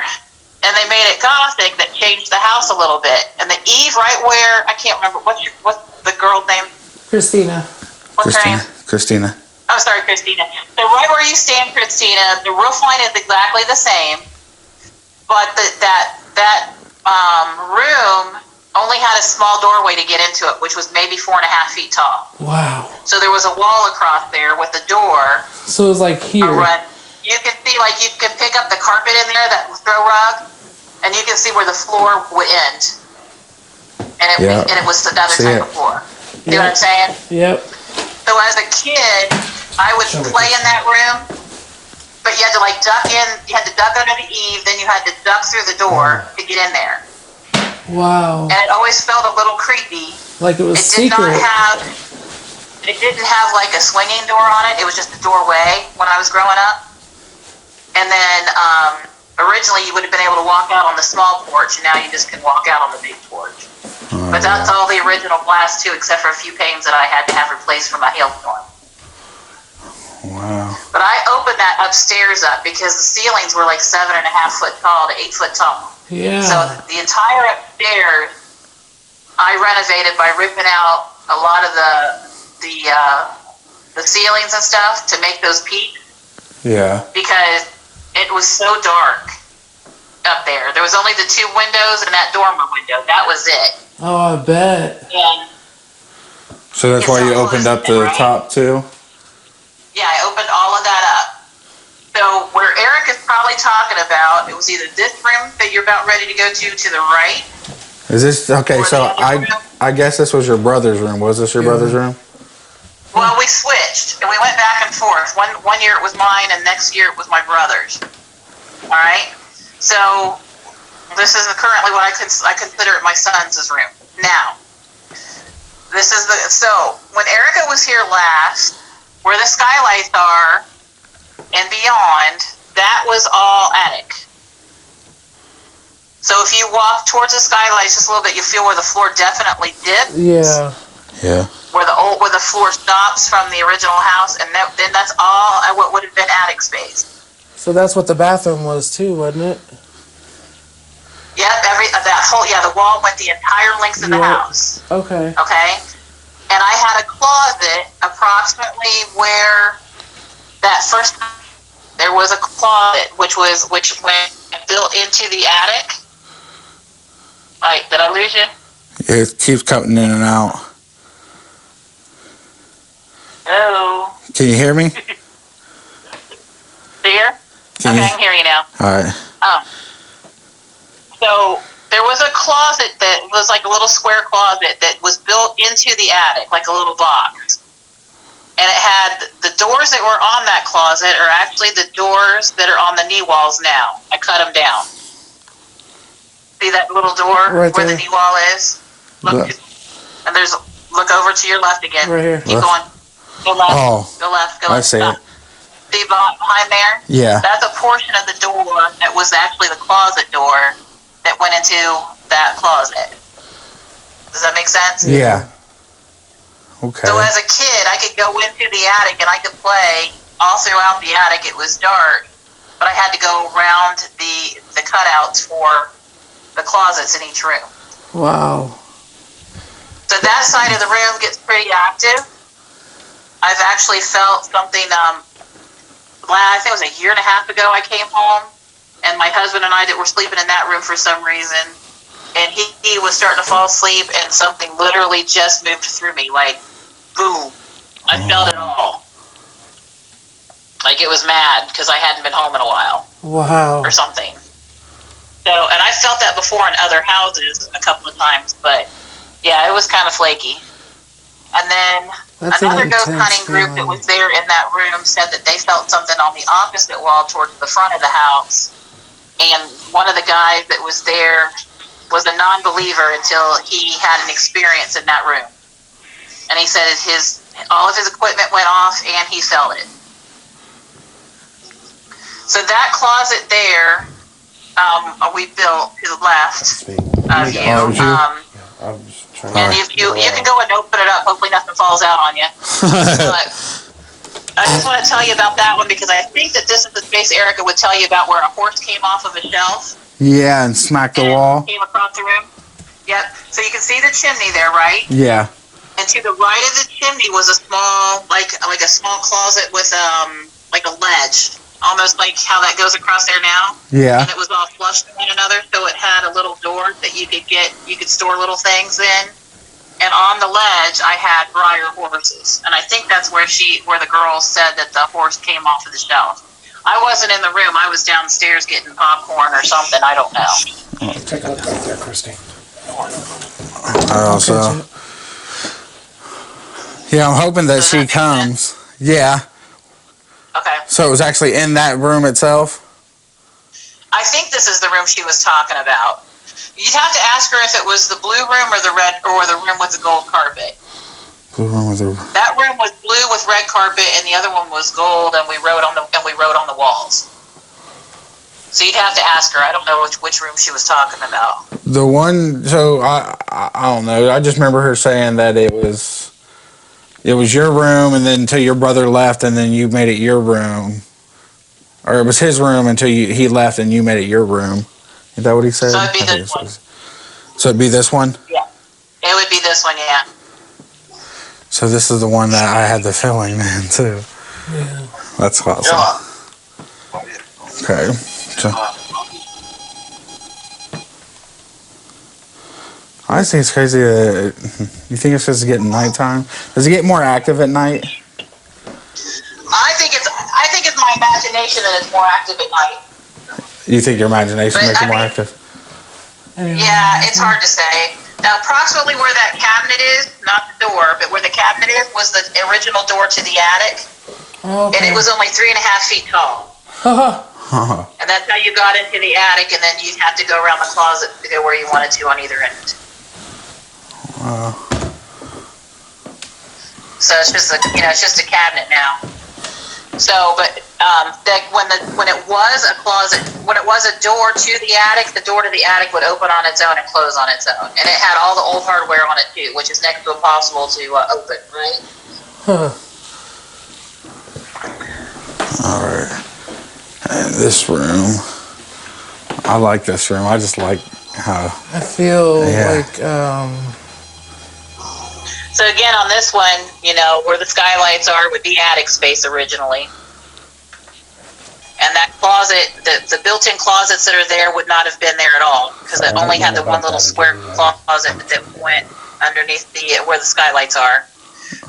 and they made it Gothic, that changed the house a little bit. And the eave right where I can't remember what's the girl's name? Christina. What's her name? Christina. Oh, sorry, Christina. So right where you stand, Christina, the roof line is exactly the same, but that room only had a small doorway to get into it, which was maybe 4.5 feet tall. Wow. So there was a wall across there with a door. So it was like here. You can see, like, you can pick up the carpet in there, that throw rug, and you can see where the floor would end. And it was another type of floor. You know what I'm saying? Yep. So as a kid, I would play in that room, but you had to like duck in, you had to duck under the eave, then you had to duck through the door to get in there. Wow. And it always felt a little creepy. Like it was It secret. didn't have like a swinging door on it. It was just a doorway when I was growing up. And then originally you would have been able to walk out on the small porch, and now you just can walk out on the big porch. But that's all the original glass too, except for a few panes that I had to have replaced from a hailstorm. Wow. But I opened that upstairs up because the ceilings were like 7.5 foot tall to 8 foot tall. Yeah. So the entire upstairs, I renovated by ripping out a lot of the ceilings and stuff to make those peaks Yeah. because it was so dark up there. There was only the 2 windows and that dormer window. That was it. Oh, I bet. And So that's why you opened up the top too? yeah, I opened all of that up. So where Eric is probably talking about, it was either this room that you're about ready to go to the right. Is this okay? So I guess this was your brother's room. Was this your brother's room? Well, we switched and we went back and forth. One year it was mine, and next year it was my brother's. All right. So this is currently what I consider it my son's room. Now, this is so when Erica was here last, where the skylights are and beyond, that was all attic. So if you walk towards the skylights just a little bit, you feel where the floor definitely dips. Yeah. Yeah. Where the floor stops from the original house, and then that's all what would have been attic space. So that's what the bathroom was too, wasn't it? Yep, the wall went the entire length of the house. Okay. Okay, and I had a closet approximately where that first there was a closet which went built into the attic. Right, did I lose you? It keeps cutting in and out. Hello, Can you hear me? there? Okay, I can hear you now. All right. So there was a closet that was like a little square closet that was built into the attic, like a little box. And it had the doors that were on that closet are actually the doors that are on the knee walls now. I cut them down. See that little door Right where there. the knee wall is? Look, and look over to your left again. Right here. Keep going. Go left. Oh, Go left. Go I left. see it. See behind there? Yeah. That's a portion of the door that was actually the closet door that went into that closet. Does that make sense? Yeah. Okay. So as a kid, I could go into the attic and I could play all throughout the attic. It was dark, but I had to go around the cutouts for the closets in each room. Wow. So that side of the room gets pretty active. I've actually felt something, I think it was a year and a half ago I came home, and my husband and I that were sleeping in that room for some reason, and he was starting to fall asleep, and something literally just moved through me, like, boom. I felt it all. Like it was mad, because I hadn't been home in a while, Wow. or something. So, and I felt that before in other houses a couple of times, but yeah, it was kind of flaky. And then That's an another ghost intense hunting group that feeling. was there in that room said that they felt something on the opposite wall towards the front of the house. And one of the guys that was there was a non-believer until he had an experience in that room. And he said all of his equipment went off and he felt it. So that closet there, we built to the left of you. I'm just trying And if you can go and open it up, hopefully nothing falls out on you. But I just want to tell you about that one because I think that this is the space Erica would tell you about where a horse came off of a shelf. Yeah, and smack the and wall. Came across the room. Yep. So you can see the chimney there, right? Yeah. And to the right of the chimney was a small, like a small closet with like a ledge, almost like how that goes across there now. Yeah. And it was all flush to one another, so it had a little door that you could store little things in. And on the ledge, I had Breyer horses, and I think that's where the girl said that the horse came off of the shelf. I wasn't in the room; I was downstairs getting popcorn or something. I don't know. Take a look right there, Christy. So. Yeah, I'm hoping that she comes. Yeah. Okay. So it was actually in that room itself? I think this is the room she was talking about. You'd have to ask her if it was the blue room or the red or the room with the gold carpet. Blue room with the... That room was blue with red carpet, and the other one was gold, and we wrote on the walls. So you'd have to ask her. I don't know which room she was talking about. The one, so I don't know. I just remember her saying that it was your room, and then until your brother left, and then you made it your room. Or it was his room until he left, and you made it your room. Is that what he said? So it'd be this one. So it'd be this one? Yeah. It would be this one, yeah. So this is the one that I had the feeling in, too. Yeah. That's awesome. Okay. So, I just think it's crazy. You think it's just getting nighttime? Does it get more active at night? I think it's my imagination that it's more active at night. You think your imagination But, makes it I more mean- active? Yeah, it's hard to say. Now, approximately where that cabinet is, not the door, but where the cabinet is, was the original door to the attic, and it was only 3.5 feet tall. And that's how you got into the attic, and then you'd have to go around the closet to go where you wanted to on either end. So it's just a cabinet now. So, but when it was a closet, when it was a door to the attic, the door to the attic would open on its own and close on its own, and it had all the old hardware on it too, which is next to impossible to open, right? All right. And this room, I like this room. I just like how. I feel Yeah. like So again, on this one, where the skylights are would be attic space originally. And that closet, the built-in closets that are there would not have been there at all, because it only had the one little square closet that went underneath where the skylights are.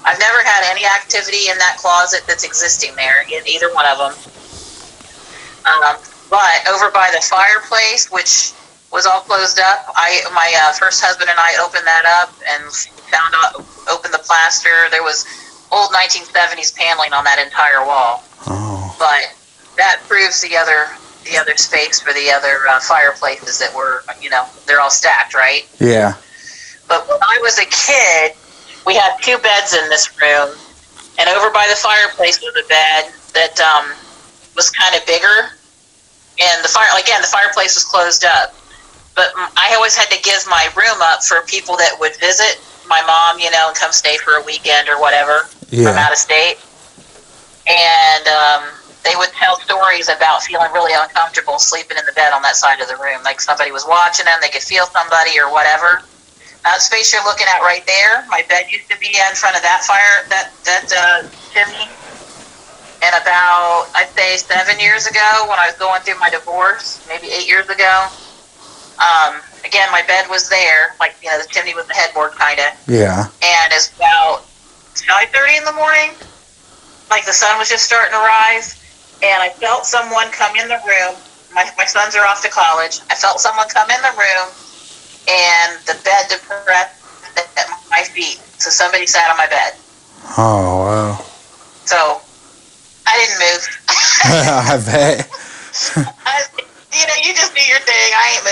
I've never had any activity in that closet that's existing there, in either one of them. But over by the fireplace, which was all closed up, my first husband and I opened that up and opened the plaster. There was old 1970s paneling on that entire wall. Oh. But that proves the other space for the other fireplaces that were, they're all stacked, right? Yeah. But when I was a kid, we had 2 beds in this room, and over by the fireplace was a bed that was kind of bigger, and the fireplace was closed up. But I always had to give my room up for people that would visit my mom, and come stay for a weekend or whatever from out of state. And they would tell stories about feeling really uncomfortable sleeping in the bed on that side of the room. Like somebody was watching them, they could feel somebody or whatever. That space you're looking at right there, my bed used to be in front of that chimney. And about, I'd say 7 years ago, when I was going through my divorce, maybe 8 years ago, again, my bed was there, like, the chimney with the headboard, kind of. Yeah. And it's about 5:30 in the morning, like the sun was just starting to rise, and I felt someone come in the room. My sons are off to college. I felt someone come in the room, and the bed depressed at my feet. So somebody sat on my bed. Oh, wow. So I didn't move. I bet. You just do your thing. I ain't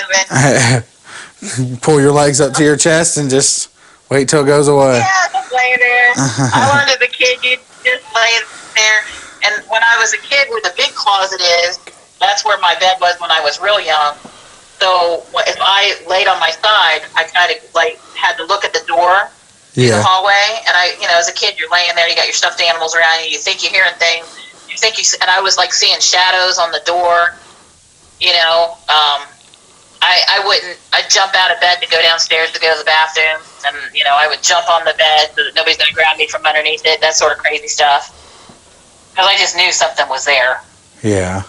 moving. Pull your legs up to your chest and just wait till it goes away. Yeah, just lay there. I learned as a kid, you just lay there. And when I was a kid, where the big closet is, that's where my bed was when I was real young. So if I laid on my side, I kind of had to look at the door in the hallway. And as a kid, you're laying there, you got your stuffed animals around you, you think you're hearing things. And I was seeing shadows on the door. I'd jump out of bed to go downstairs to go to the bathroom, and I would jump on the bed so that nobody's gonna grab me from underneath it. That sort of crazy stuff. Because I just knew something was there. Yeah.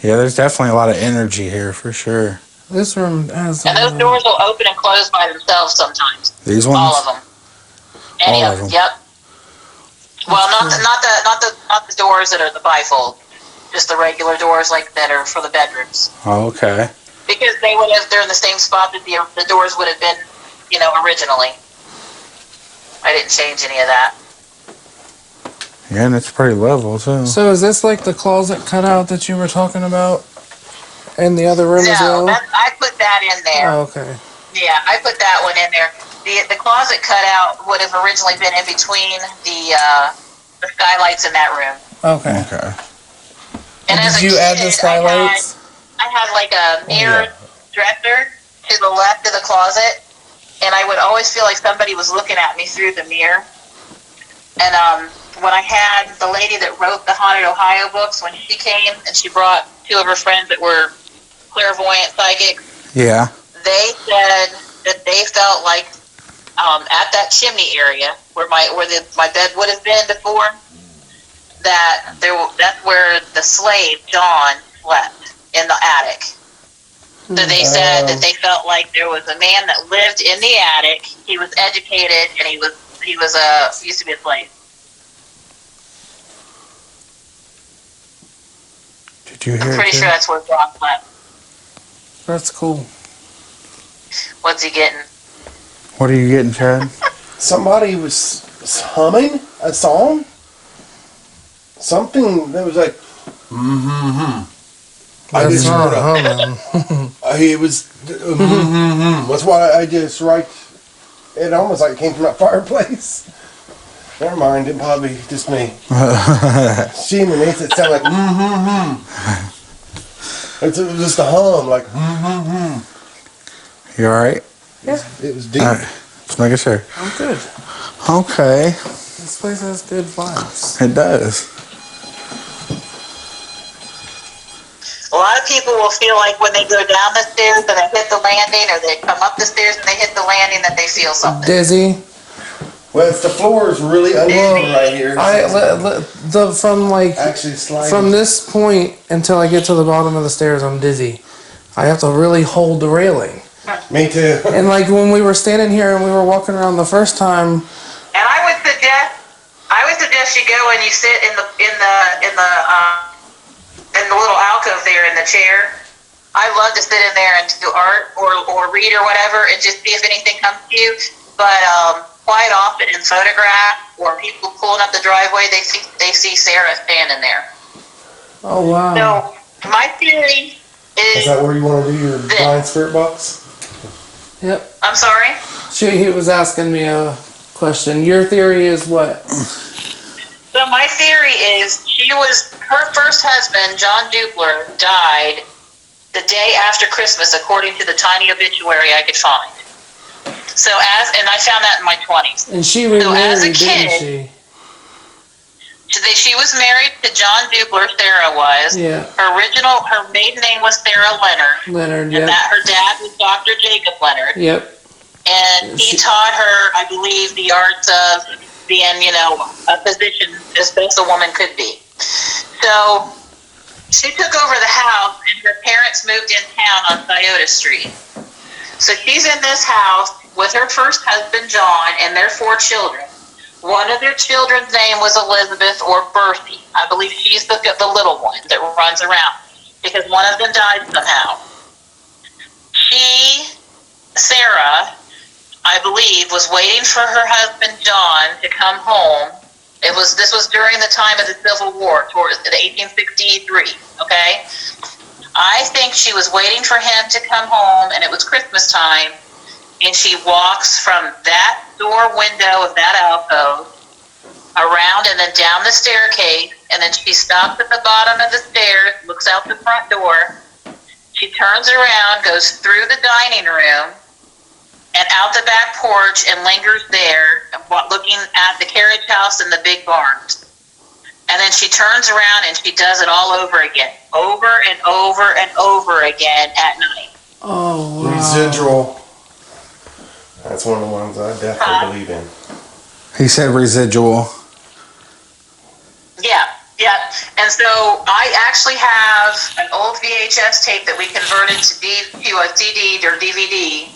Yeah, there's definitely a lot of energy here for sure. This room has. And those doors will open and close by themselves sometimes. These ones. All of them. Any All of them. of them. Yep. Well, not the doors that are the bifold. Just the regular doors that are for the bedrooms. Oh, okay. Because they're in the same spot that the doors would have been, originally. I didn't change any of that. Yeah, and it's pretty level too. So is this like the closet cutout that you were talking about in the other room as well? No, I put that in there. Oh, okay. Yeah, I put that one in there. The closet cutout would have originally been in between the skylights in that room. Okay. Okay. And Did as a you kid, add the skylights? I had a mirror dresser to the left of the closet, and I would always feel like somebody was looking at me through the mirror. And when I had the lady that wrote the Haunted Ohio books, when she came and she brought 2 of her friends that were clairvoyant psychics, Yeah. they said that they felt like at that chimney area where my bed would have been before, that's where the slave John slept in the attic. So they said that they felt like there was a man that lived in the attic. He was educated, and he used to be a slave. Did you hear I'm pretty it? sure that's where John slept. That's cool. What's he getting? What are you getting, Chad? Somebody was humming a song. Something that was like, I That's just not heard humming. it was, That's why I just it almost like it came from that fireplace. Never mind, it probably just me. She underneath it sounded like, It was just a hum, like, You alright? It was deep. Alright. Just making sure. I'm good. Okay. This place has good vibes. It does. A lot of people will feel like when they go down the stairs and they hit the landing, or they come up the stairs and they hit the landing, that they feel something. Dizzy. Well, if the floor is really uneven right here, actually sliding. From this point until I get to the bottom of the stairs, I'm dizzy. I have to really hold the railing. Me too. And when we were standing here and we were walking around the first time, And I would suggest you go and you sit in the little alcove there in the chair. I love to sit in there and do art or read or whatever, and just see if anything comes to you. But quite often in photograph or people pulling up the driveway, they see Sarah standing there. oh wow. So my theory Is is that where you want to do your blind spirit box? Yep. I'm sorry? He was asking me a question. Your theory is what? So my theory is her first husband, John Dupler, died the day after Christmas, according to the tiny obituary I could find. And I found that in my 20s. And she remarried, as a didn't kid, she was married to John Dupler, Sarah was. Yeah. Her maiden name was Sarah Leonard. Leonard, And that her dad was Dr. Jacob Leonard. Yep. And he taught her, I believe, the arts of being, a physician as best a woman could be. So she took over the house, and her parents moved in town on Scioto Street. So she's in this house with her first husband, John, and their 4 children. One of their children's name was Elizabeth or Bertie. I believe she's the little one that runs around, because one of them died somehow. Sarah, I believe, was waiting for her husband John to come home. This was during the time of the Civil War, towards 1863, okay? I think she was waiting for him to come home, and it was Christmas time, and she walks from that door window of that alcove around and then down the staircase, and then she stops at the bottom of the stairs, looks out the front door. She turns around, goes through the dining room, and out the back porch and lingers there, looking at the carriage house and the big barns. And then she turns around and she does it all over again, over and over and over again at night. Oh, wow. Residual. That's one of the ones I definitely believe in. He said residual. Yeah. And so I actually have an old VHS tape that we converted to a CD or DVD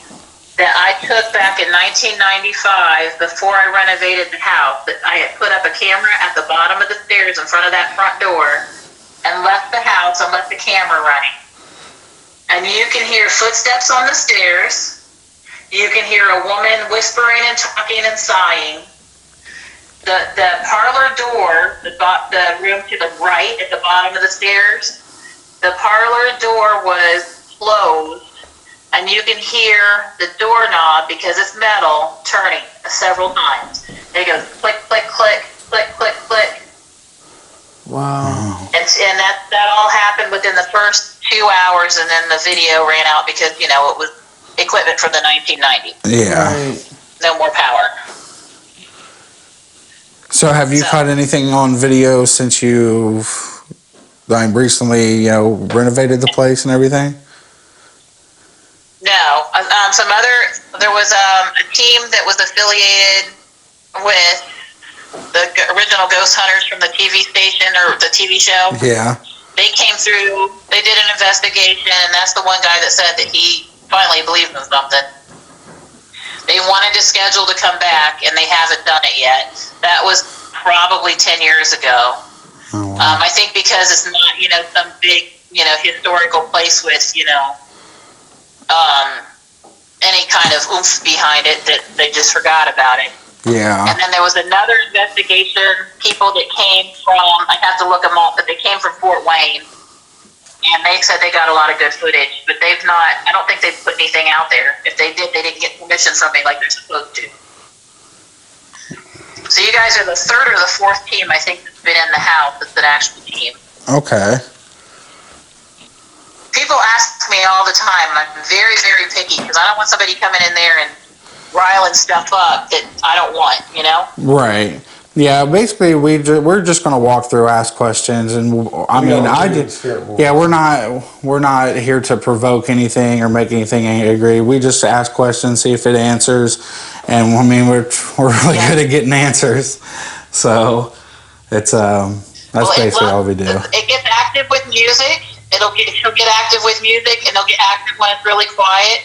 that I took back in 1995 before I renovated the house. That I had put up a camera at the bottom of the stairs in front of that front door and left the house and left the camera running. And you can hear footsteps on the stairs. You can hear a woman whispering and talking and sighing. The parlor door, the room to the right at the bottom of the stairs, the parlor door was closed. And you can hear the doorknob, because it's metal, turning several times. It goes click, click, click, click, click, click. Wow. And that all happened within the first 2 hours, and then the video ran out because, it was equipment from the 1990s. Yeah. Right. No more power. So have you caught anything on video since you've recently, renovated the place and everything? No. There was a team that was affiliated with the original Ghost Hunters from the TV station or the TV show. Yeah. They came through, they did an investigation, and that's the one guy that said that he finally believed in something. They wanted to schedule to come back, and they haven't done it yet. That was probably 10 years ago. Oh, wow. I think because it's not, some big, historical place with, any kind of oomph behind it, that they just forgot about it. Yeah. And then there was another investigation, people that came from, I have to look them up, but they came from Fort Wayne. And they said they got a lot of good footage, but they've not, I don't think they've put anything out there. If they did, they didn't get permission from me like they're supposed to. So you guys are the third or the fourth team, I think, that's been in the house. It's an actual team. Okay. People ask me all the time, and I'm very, very picky, because I don't want somebody coming in there and riling stuff up that I don't want, Right. Yeah, basically we're just going to walk through, ask questions, and we're not here to provoke anything or make anything angry. We just ask questions, see if it answers, and we're really good at getting answers. So it's that's basically all we do. It gets active with music. She'll get active with music, and it'll get active when it's really quiet.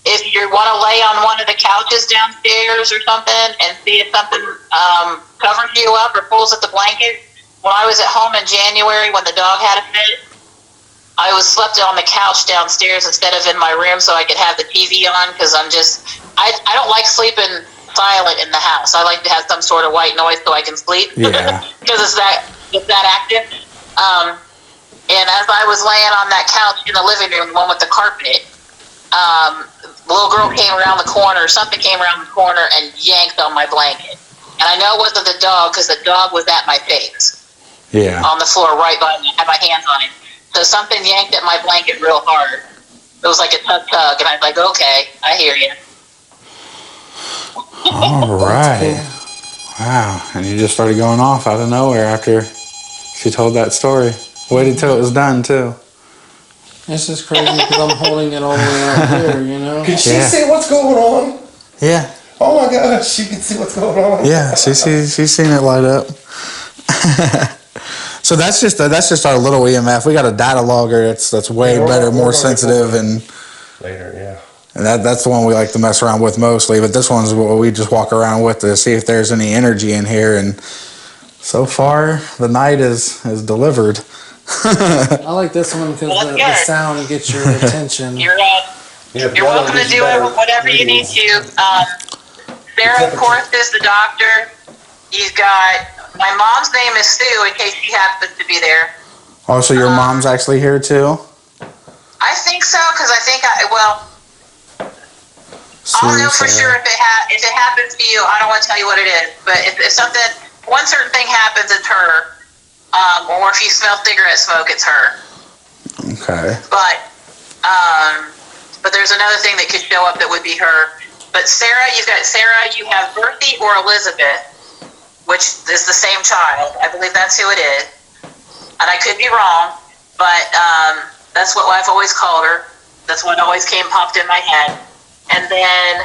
If you want to lay on one of the couches downstairs or something and see if something covers you up or pulls at the blanket. When I was at home in January when the dog had a fit, I slept on the couch downstairs instead of in my room so I could have the TV on, because I don't like sleeping silent in the house. I like to have some sort of white noise so I can sleep. Yeah. Because it's that active. And as I was laying on that couch in the living room, the one with the carpet, the little girl came around the corner, something came around the corner and yanked on my blanket. And I know it wasn't the dog because the dog was at my face. Yeah. On the floor right by me. I had my hands on it. So something yanked at my blanket real hard. It was like a tug, and I was like, okay, I hear you. All right. Wow. And you just started going off out of nowhere after she told that story. Waited till it was done, too. It's just crazy because I'm holding it all the way out here, you know? Can she Yeah. see what's going on? Yeah. Oh my gosh, she can see what's going on. Yeah. She's seen it light up. So that's just our little EMF. We got a data logger that's way Yeah, better, we're more gonna sensitive, and Later, yeah. that's the one we like to mess around with mostly. But this one's what we just walk around with to see if there's any energy in here. And so far, the night is delivered. I like this one because Well, the good. sound gets your attention. You're welcome to do whatever you need to. Sarah, of course, is the doctor. You've got, my mom's name is Sue, in case she happens to be there. Oh, so your mom's actually here too? I think so, because I think I'll know for sure if it happens to you. I don't want to tell you what it is, but if something, one certain thing happens, it's her. Or if you smell cigarette smoke, it's her. Okay. But there's another thing that could show up that would be her. But Sarah, you have Berthy or Elizabeth, which is the same child. I believe that's who it is. And I could be wrong, but that's what I've always called her. That's what always popped in my head. And then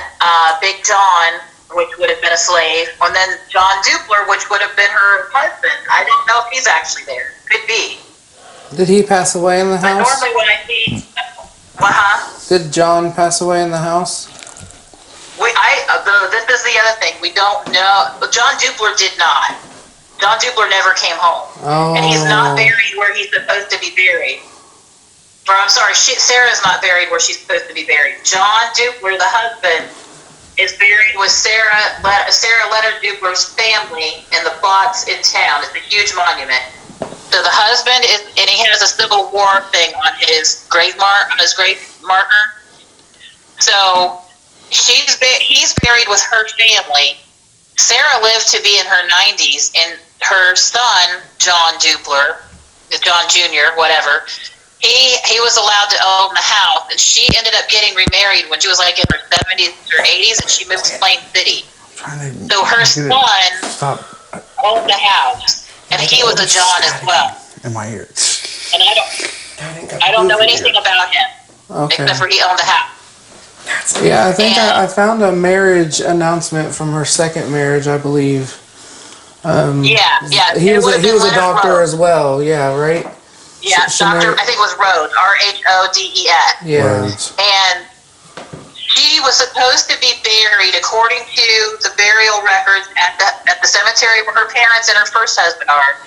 Big John, which would have been a slave. And then John Dupler, which would have been her husband. I don't know if he's actually there. Could be. Did he pass away in the But house? normally when I see... Did John pass away in the house? This is the other thing. We don't know. John Dupler did not. John Dupler never came home. Oh. And he's not buried where he's supposed to be buried. Or I'm sorry, Sarah's not buried where she's supposed to be buried. John Dupler, the husband, is buried with Sarah Leonard Dupler's family in the plots in town. It's a huge monument. So the husband and he has a Civil War thing on his grave marker. So he's buried with her family. Sarah lived to be in her 90s, and her son, John Dupler, John Jr., whatever, he was allowed to own the house, and she ended up getting remarried when she was like in her 70s or 80s, and she moved to Plain City. So her son owned the house, and he was a John as well. In my ear. And I don't know anything about him, except for he owned the house. Yeah, I think I found a marriage announcement from her second marriage, I believe. Yeah. He was a doctor as well. Yeah, right. Yeah, Doctor. I think it was Rhodes, Rhodes. Yeah. And she was supposed to be buried, according to the burial records at the cemetery where her parents and her first husband are.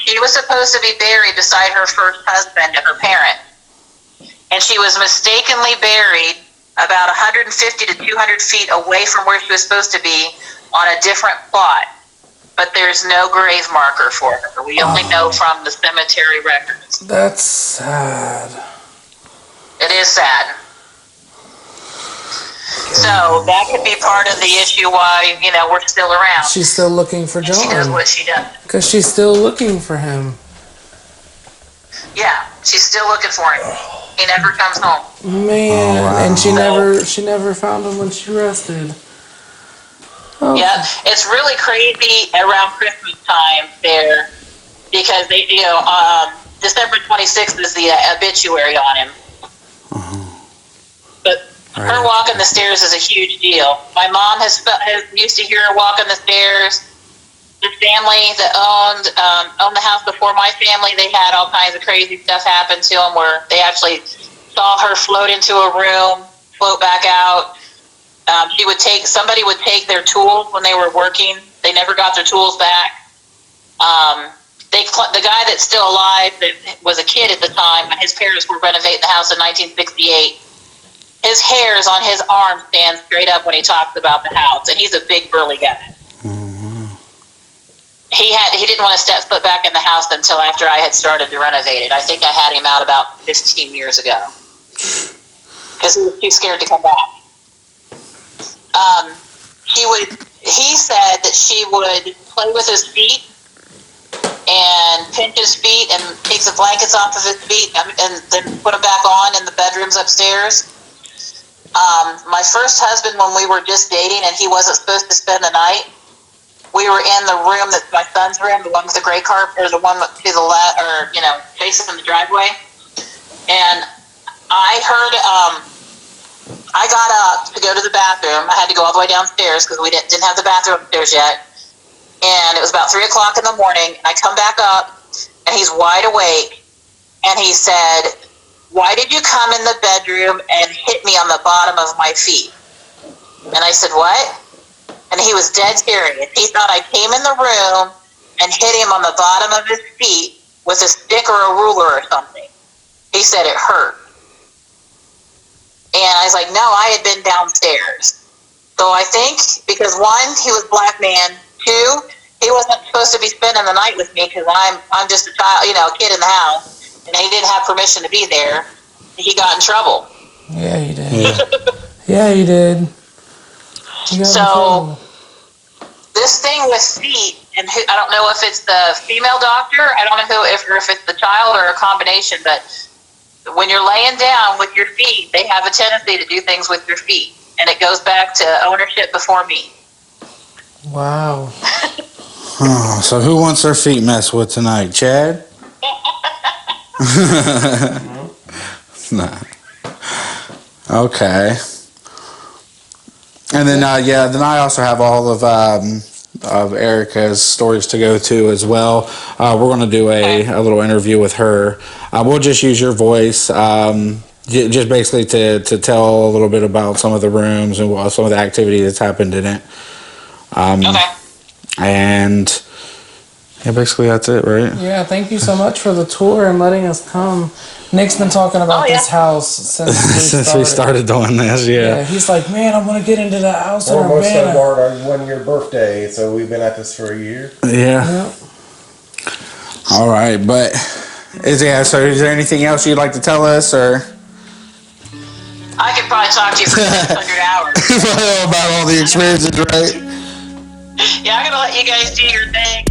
She was supposed to be buried beside her first husband and her parent, and she was mistakenly buried about 150 to 200 feet away from where she was supposed to be on a different plot. But there's no grave marker for her. We only know from the cemetery records. That's sad. It is sad. So that could be part of the issue why, we're still around. She's still looking for John. She does what she does. Because she's still looking for him. Yeah, she's still looking for him. He never comes home. Man, wow. and she never found him when she rested. Oh. Yeah, it's really crazy around Christmas time there because they, December 26th is the obituary on him. But her walking the stairs is a huge deal. My mom has used to hear her walking the stairs. The family that owned the house before my family, they had all kinds of crazy stuff happen to them where they actually saw her float into a room, float back out. Somebody would take their tools when they were working. They never got their tools back. The guy that's still alive, that was a kid at the time, his parents were renovating the house in 1968. His hairs on his arm stand straight up when he talks about the house, and he's a big burly guy. He didn't want to step foot back in the house until after I had started to renovate it. I think I had him out about 15 years ago. because he was too scared to come back. He said that she would play with his feet and pinch his feet and take the blankets off of his feet and then put them back on in the bedrooms upstairs. My first husband, when we were just dating and he wasn't supposed to spend the night, we were in the room that's my son's room, the one with the gray carpet, or the one to the left, or, facing the driveway. And I heard, I got up to go to the bathroom. I had to go all the way downstairs because we didn't have the bathroom upstairs yet. And it was about 3 o'clock in the morning. I come back up and he's wide awake. And he said, "Why did you come in the bedroom and hit me on the bottom of my feet?" And I said, "What?" And he was dead serious. He thought I came in the room and hit him on the bottom of his feet with a stick or a ruler or something. He said it hurt. And I was like, no, I had been downstairs. So I think because one, he was a black man. Two, he wasn't supposed to be spending the night with me because I'm just a child, a kid in the house, and he didn't have permission to be there. He got in trouble. Yeah, he did. Yeah, he did. So this thing with feet, and I don't know if it's the female doctor, I don't know if it's the child or a combination, but when you're laying down with your feet, they have a tendency to do things with your feet, and it goes back to ownership before me. Wow. Oh, so who wants their feet messed with tonight? Chad? Nah. Okay. And then, then I also have all of Erica's stories to go to as well. We're going to do a little interview with her. We'll just use your voice, just basically to tell a little bit about some of the rooms and some of the activity that's happened in it. Okay. And yeah, basically that's it, right? Yeah, thank you so much for the tour and letting us come. Nick's been talking about this house since we started doing this, Yeah, he's like, man, I want to get into the house. We're almost celebrating our 1 year birthday, so we've been at this for a year. Yeah. All right, but so is there anything else you'd like to tell us, or? I could probably talk to you for 600 hours. About all the experiences, right? Yeah, I'm going to let you guys do your thing.